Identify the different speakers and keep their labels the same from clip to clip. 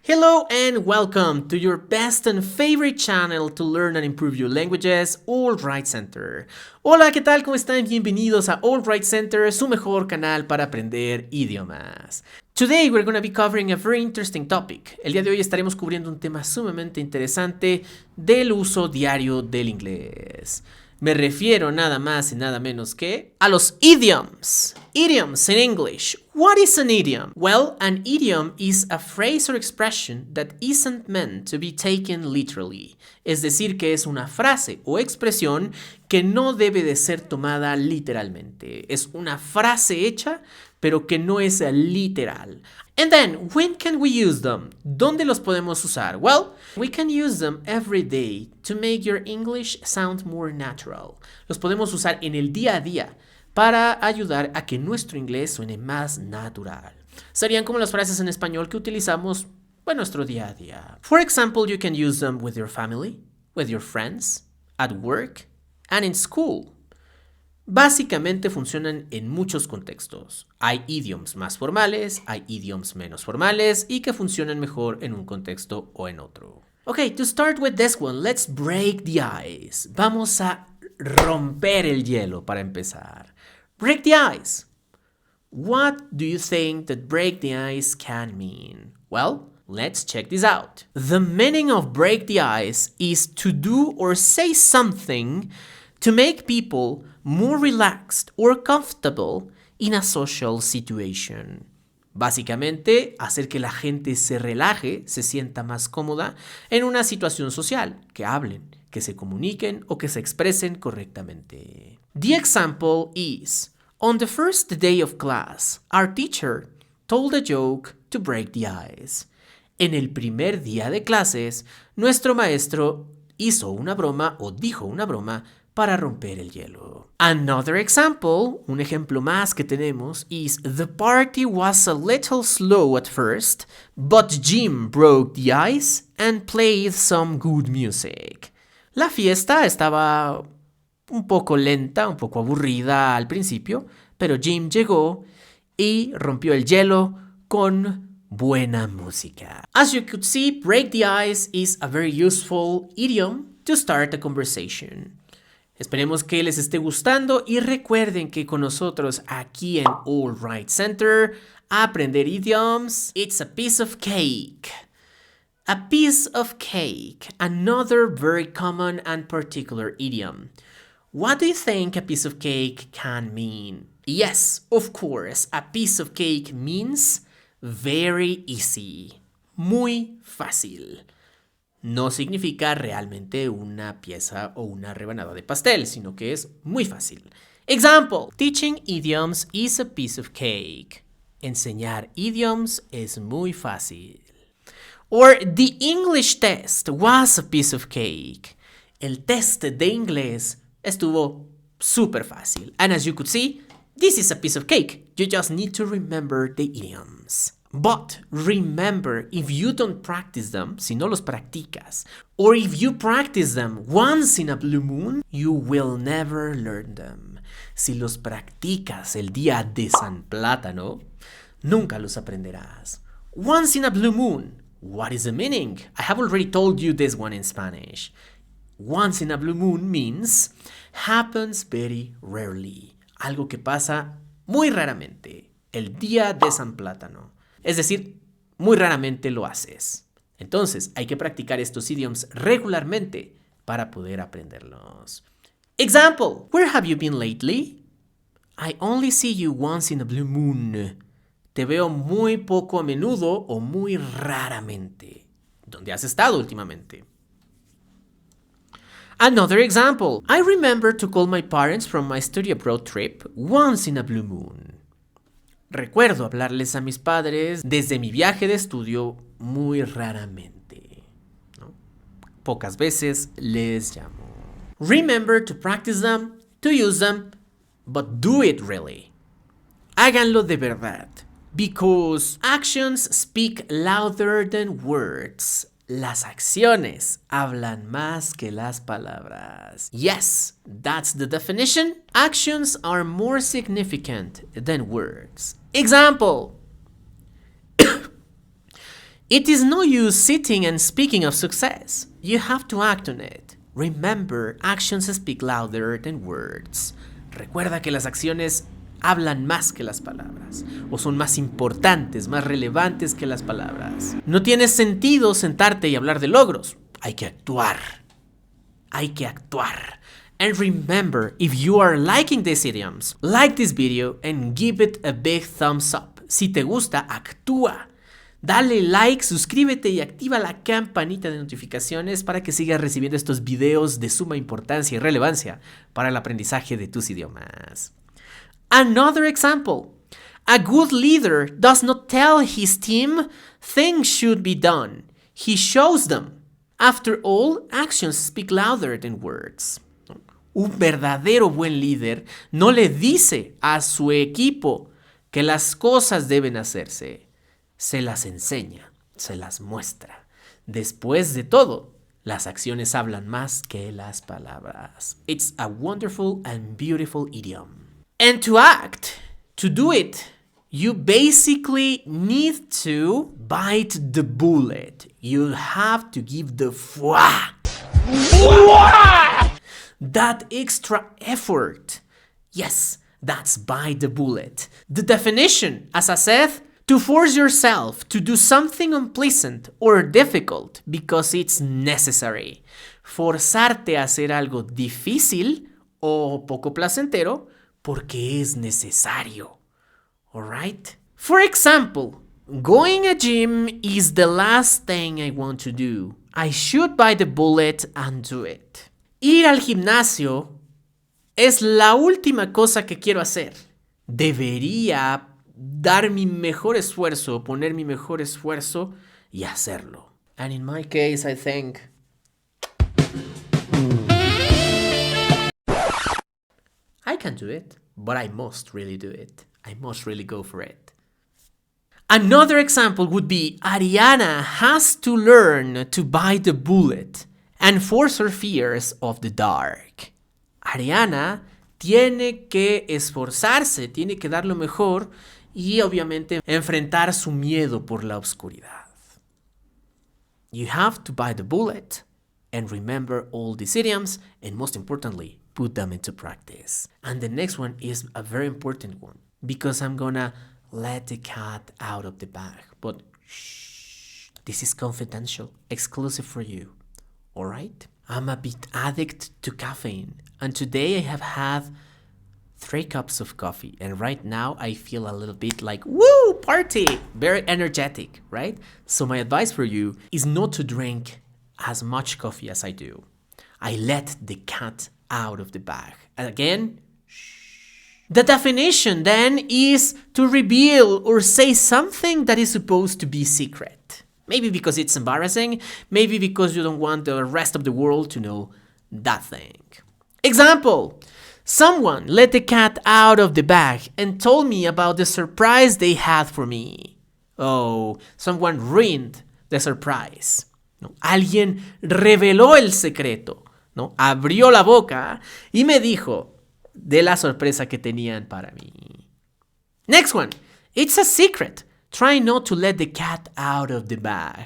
Speaker 1: Hello and welcome to your best and favorite channel to learn and improve your languages, All Right Center. Hola, ¿qué tal? ¿Cómo están? Bienvenidos a All Right Center, su mejor canal para aprender idiomas. Today we're going to be covering a very interesting topic. El día de hoy estaremos cubriendo un tema sumamente interesante del uso diario del inglés. Me refiero nada más y nada menos que a los idioms. Idioms in English. What is an idiom? Well, an idiom is a phrase or expression that isn't meant to be taken literally. Es decir, que es una frase o expresión que no debe de ser tomada literalmente. Es una frase hecha, pero que no es literal. And then, when can we use them? ¿Dónde los podemos usar? Well, we can use them every day to make your English sound more natural. Los podemos usar en el día a día para ayudar a que nuestro inglés suene más natural. Serían como las frases en español que utilizamos en nuestro día a día. For example, you can use them with your family, with your friends, at work, and in school. Básicamente funcionan en muchos contextos. Hay idioms más formales, hay idioms menos formales y que funcionan mejor en un contexto o en otro. Okay, to start with this one, let's break the ice. Vamos a romper el hielo para empezar. Break the ice. What do you think that break the ice can mean? Well, let's check this out. The meaning of break the ice is to do or say something to make people more relaxed or comfortable in a social situation. Básicamente, hacer que la gente se relaje, se sienta más cómoda en una situación social, que hablen, que se comuniquen o que se expresen correctamente. The example is, on the first day of class, our teacher told a joke to break the ice. En el primer día de clases, nuestro maestro hizo una broma o dijo una broma para romper el hielo. Another example, un ejemplo más que tenemos, is the party was a little slow at first, but Jim broke the ice and played some good music. La fiesta estaba un poco lenta, un poco aburrida al principio, pero Jim llegó y rompió el hielo con buena música. As you could see, break the ice is a very useful idiom to start a conversation. Esperemos que les esté gustando y recuerden que con nosotros aquí en All Right Center, aprender idioms, it's a piece of cake. A piece of cake, another very common and particular idiom. What do you think a piece of cake can mean? Yes, of course, a piece of cake means very easy, muy fácil. No significa realmente una pieza o una rebanada de pastel, sino que es muy fácil. Example: teaching idioms is a piece of cake. Enseñar idioms es muy fácil. Or the English test was a piece of cake. El test de inglés estuvo súper fácil. And as you could see, this is a piece of cake. You just need to remember the idioms. But remember, if you don't practice them, si no los practicas, or if you practice them once in a blue moon, you will never learn them. Si los practicas el día de San Plátano, nunca los aprenderás. Once in a blue moon. What is the meaning? I have already told you this one in Spanish. Once in a blue moon means happens very rarely. Algo que pasa muy raramente. El día de San Plátano. Es decir, muy raramente lo haces. Entonces, hay que practicar estos idioms regularmente para poder aprenderlos. Example: where have you been lately? I only see you once in a blue moon. Te veo muy poco a menudo o muy raramente. ¿Dónde has estado últimamente? Another example: I remember to call my parents from my study abroad trip once in a blue moon. Recuerdo hablarles a mis padres desde mi viaje de estudio muy raramente, ¿no? Pocas veces les llamo. Remember to practice them, to use them, but do it really. Háganlo de verdad. Because actions speak louder than words. Las acciones hablan más que las palabras. Yes, that's the definition. Actions are more significant than words. Example: It is no use sitting and speaking of success. You have to act on it. Remember, actions speak louder than words. Recuerda que las acciones hablan más que las palabras, o son más importantes, más relevantes que las palabras. No tiene sentido sentarte y hablar de logros. Hay que actuar. Hay que actuar. And remember, if you are liking these idioms, like this video and give it a big thumbs up. Si te gusta, actúa. Dale like, suscríbete y activa la campanita de notificaciones para que sigas recibiendo estos videos de suma importancia y relevancia para el aprendizaje de tus idiomas. Another example. A good leader does not tell his team things should be done. He shows them. After all, actions speak louder than words. Un verdadero buen líder no le dice a su equipo que las cosas deben hacerse. Se las enseña, se las muestra. Después de todo, las acciones hablan más que las palabras. It's a wonderful and beautiful idiom. And to act, to do it, you basically need to bite the bullet. You have to give the that extra effort. Yes, that's bite the bullet. The definition, as I said, to force yourself to do something unpleasant or difficult because it's necessary. Forzarte a hacer algo difícil o poco placentero porque es necesario. Alright? For example, going a gym is the last thing I want to do. I should bite the bullet and do it. Ir al gimnasio es la última cosa que quiero hacer. Debería dar mi mejor esfuerzo, poner mi mejor esfuerzo y hacerlo. And in my case, I think I can do it, but I must really do it. I must really go for it. Another example would be Ariana has to learn to bite the bullet and force her fears of the dark. Ariana tiene que esforzarse, tiene que dar lo mejor y obviamente enfrentar su miedo por la oscuridad. You have to bite the bullet and remember all these idioms and most importantly, put them into practice. And the next one is a very important one because I'm gonna let the cat out of the bag. But shh, this is confidential, exclusive for you. Alright? I'm a bit addict to caffeine and today I have had 3 cups of coffee and right now I feel a little bit like woo party, very energetic, right? So my advice for you is not to drink as much coffee as I do. I let the cat out of the bag. And again, shh. The definition then is to reveal or say something that is supposed to be secret. Maybe because it's embarrassing, maybe because you don't want the rest of the world to know that thing. Example. Someone let the cat out of the bag and told me about the surprise they had for me. Oh, someone ruined the surprise. ¿No? Alguien reveló el secreto, ¿no? Abrió la boca y me dijo de la sorpresa que tenían para mí. Next one. It's a secret. Try not to let the cat out of the bag.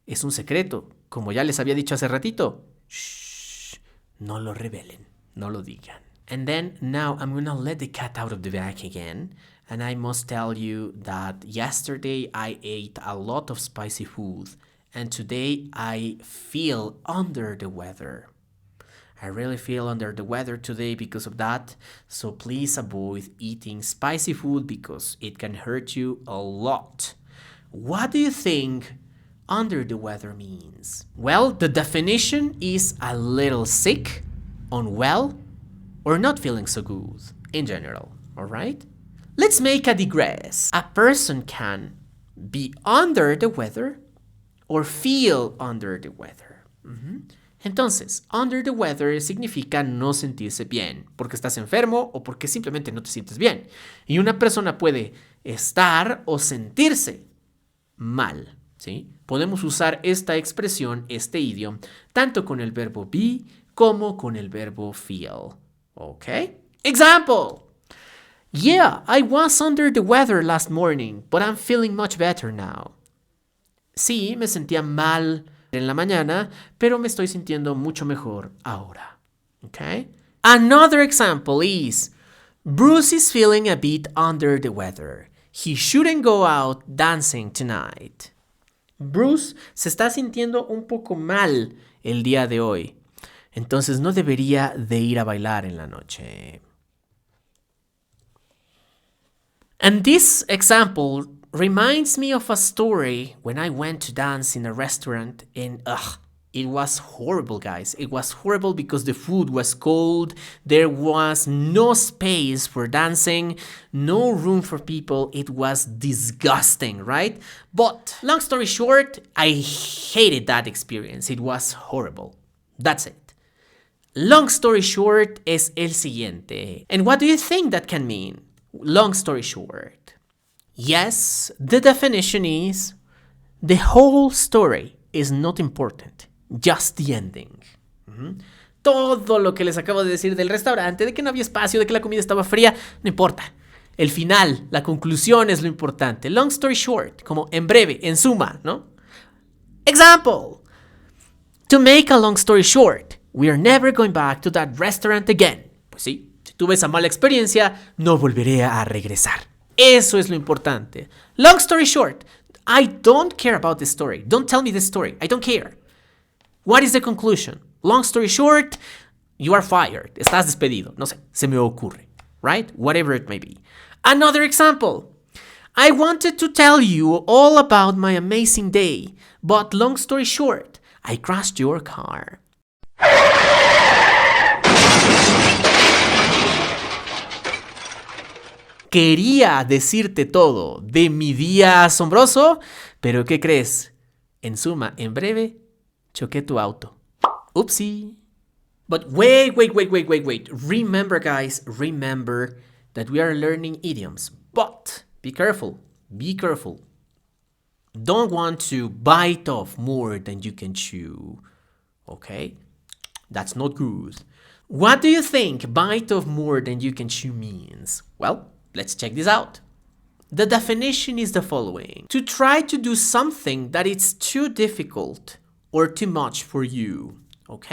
Speaker 1: Es un secreto. Como ya les había dicho hace ratito. Shh. No lo revelen. No lo digan. And then now I'm gonna let the cat out of the bag again. And I must tell you that yesterday I ate a lot of spicy food. And today I feel under the weather. I really feel under the weather today because of that. So please avoid eating spicy food because it can hurt you a lot. What do you think under the weather means? Well, the definition is a little sick, unwell, or not feeling so good in general, alright? Let's make a digress. A person can be under the weather or feel under the weather. Entonces, under the weather significa no sentirse bien, porque estás enfermo o porque simplemente no te sientes bien. Y una persona puede estar o sentirse mal, ¿sí? Podemos usar esta expresión, este idioma, tanto con el verbo be como con el verbo feel. Okay? Example. Yeah, I was under the weather last morning, but I'm feeling much better now. Sí, me sentía mal en la mañana, pero me estoy sintiendo mucho mejor ahora. Okay? Another example is, Bruce is feeling a bit under the weather. He shouldn't go out dancing tonight. Bruce se está sintiendo un poco mal el día de hoy. Entonces no debería de ir a bailar en la noche. And this example reminds me of a story when I went to dance in a restaurant and it was horrible, guys. It was horrible because the food was cold. There was no space for dancing, no room for people. It was disgusting, right? But long story short, I hated that experience. It was horrible. That's it. Long story short es el siguiente. And what do you think that can mean? Long story short. Yes, the definition is the whole story is not important. Just the ending. Todo lo que les acabo de decir del restaurante, de que no había espacio, de que la comida estaba fría, no importa. El final, la conclusión es lo importante. Long story short, como en breve, en suma, ¿no? Example. To make a long story short, we are never going back to that restaurant again. Pues sí, si tuve esa mala experiencia, no volveré a regresar. Eso es lo importante. Long story short, I don't care about the story. Don't tell me the story. I don't care. What is the conclusion? Long story short, you are fired. Estás despedido. No sé, se me ocurre. Right? Whatever it may be. Another example. I wanted to tell you all about my amazing day, but long story short, I crashed your car. Quería decirte todo de mi día asombroso, pero ¿qué crees? En suma, en breve, choqué tu auto. Oopsie. But wait. Remember, guys, remember that we are learning idioms. But be careful. Don't want to bite off more than you can chew. Okay? That's not good. What do you think bite off more than you can chew means? Well, let's check this out. The definition is the following. To try to do something that is too difficult or too much for you. ¿Ok?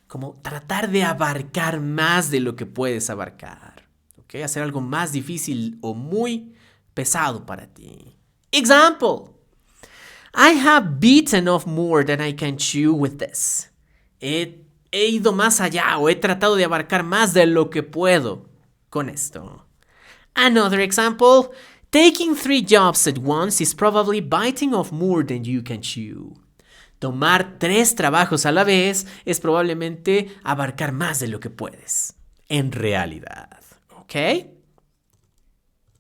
Speaker 1: Como tratar de abarcar más de lo que puedes abarcar. ¿Ok? Hacer algo más difícil o muy pesado para ti. Example. I have bitten off more than I can chew with this. He ido más allá o he tratado de abarcar más de lo que puedo con esto. Another example. Taking 3 jobs at once is probably biting off more than you can chew. Tomar 3 trabajos a la vez es probablemente abarcar más de lo que puedes. En realidad. ¿Ok?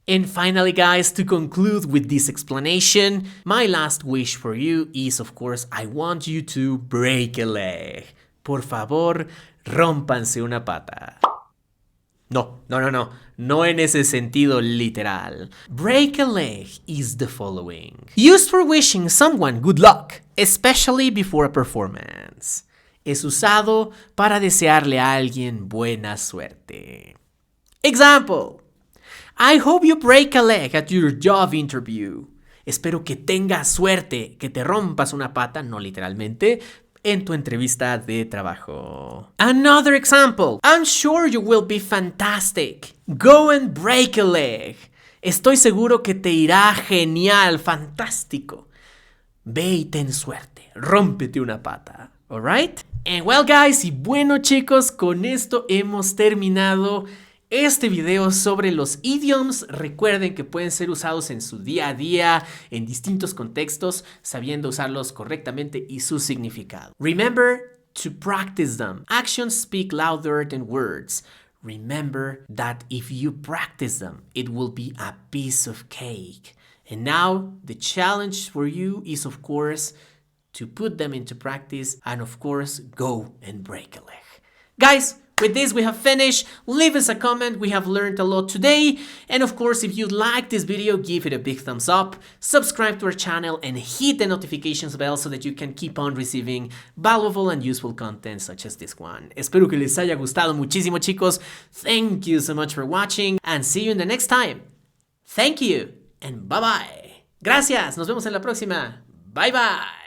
Speaker 1: And finally, guys, to conclude with this explanation, my last wish for you is, of course, I want you to break a leg. Por favor, rómpanse una pata. No en ese sentido literal. Break a leg is the following. Used for wishing someone good luck, especially before a performance. Es usado para desearle a alguien buena suerte. Example. I hope you break a leg at your job interview. Espero que tengas suerte, que te rompas una pata, no literalmente, en tu entrevista de trabajo. Another example. I'm sure you will be fantastic. Go and break a leg. Estoy seguro que te irá genial, fantástico. Ve y ten suerte. Rómpete una pata. Alright? And well, guys, y bueno, chicos, con esto hemos terminado este video sobre los idioms. Recuerden que pueden ser usados en su día a día, en distintos contextos, sabiendo usarlos correctamente y su significado. Remember to practice them. Actions speak louder than words. Remember that if you practice them, it will be a piece of cake. And now the challenge for you is, of course, to put them into practice and, of course, go and break a leg. Guys, with this, we have finished. Leave us a comment. We have learned a lot today. And of course, if you like this video, give it a big thumbs up. Subscribe to our channel and hit the notifications bell so that you can keep on receiving valuable and useful content such as this one. Espero que les haya gustado muchísimo, chicos. Thank you so much for watching and see you in the next time. Thank you and bye-bye. Gracias. Nos vemos en la próxima. Bye bye.